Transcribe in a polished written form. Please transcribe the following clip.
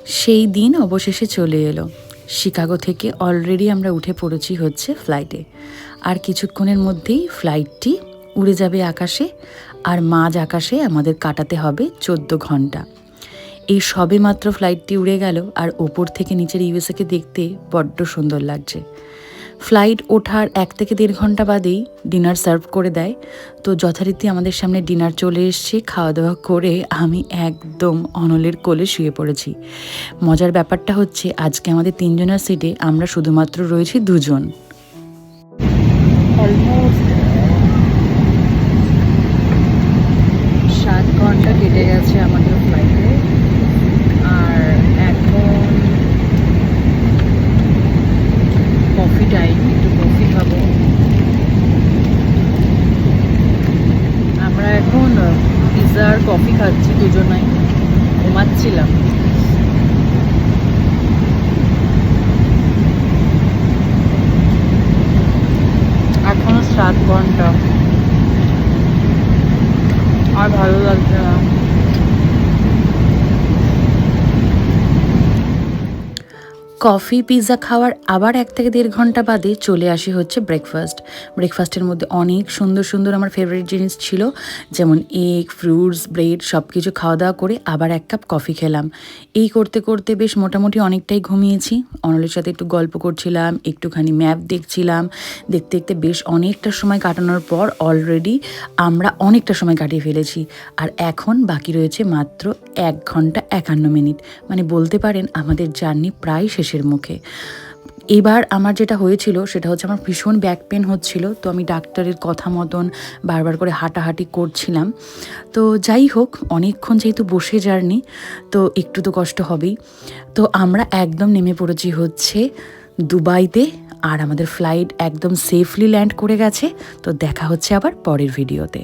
সেই দিন অবশেষে চলে এলো। শিকাগো থেকে অলরেডি আমরা উঠে পড়েছি হচ্ছে ফ্লাইটে। আর কিছুক্ষণের মধ্যেই ফ্লাইটটি উড়ে যাবে আকাশে, আর মাঝ আকাশে আমাদের কাটাতে হবে 14 ঘন্টা। এই সবে মাত্র ফ্লাইটটি উড়ে গেল, আর ওপর থেকে নিচের ইউএসএকে দেখতে বড্ড সুন্দর লাগছে। ফ্লাইট ওঠার 1 থেকে 1.5 ঘন্টা বাদেই ডিনার সার্ভ করে দেয়। তো যথারীতি আমাদের সামনে ডিনার চলে এসছে। খাওয়া দাওয়া করে আমি একদম অনলের কোলে শুয়ে পড়েছি। মজার ব্যাপারটা হচ্ছে আজকে আমাদের 3 জনের সিটে আমরা শুধুমাত্র রয়েছি 2 জন। অলমোস্ট 7 ঘন্টা কেটে গেছে আমাদের ফ্লাইটে, আর এখন কফি টাইম, একটু কফি খাবো। আমরা এখন পিৎজা আর কফি খাচ্ছি দুজনাই, ঘুমাচ্ছিলাম। এখনো 7 ঘন্টা, আর ভালো লাগছে না। কফি পিৎজা খাওয়ার আবার 1 থেকে 1.5 ঘন্টা বাদে চলে আসি হচ্ছে ব্রেকফাস্টের মধ্যে অনেক সুন্দর সুন্দর আমার ফেভারিট জিনিস ছিল, যেমন এগ, ফ্রুটস, ব্রেড সব কিছু খাওয়া দাওয়া করে আবার 1 কাপ কফি খেলাম। এই করতে করতে বেশ মোটামুটি অনেকটাই ঘুমিয়েছি। অনলের সাথে একটু গল্প করছিলাম, একটুখানি ম্যাপ দেখছিলাম। দেখতে দেখতে বেশ অনেকটা সময় কাটানোর পর অলরেডি আমরা অনেকটা সময় কাটিয়ে ফেলেছি। আর এখন বাকি রয়েছে মাত্র 1 ঘন্টা 51 মিনিট, মানে বলতে পারেন আমাদের জার্নি প্রায় শেষের মুখে। এবার আমার যেটা হয়েছিল সেটা হচ্ছে আমার ভীষণ ব্যাক পেন হচ্ছিল, তো আমি ডাক্তারের কথা মতন বারবার করে হাঁটাহাঁটি করছিলাম। তো যাই হোক, অনেকক্ষণ যেহেতু বসে জার্নি, তো একটু তো কষ্ট হবেই। তো আমরা একদম নেমে পড়েছি হচ্ছে দুবাইতে, আর আমাদের ফ্লাইট একদম সেফলি ল্যান্ড করে গেছে। তো দেখা হচ্ছে আবার পরের ভিডিওতে।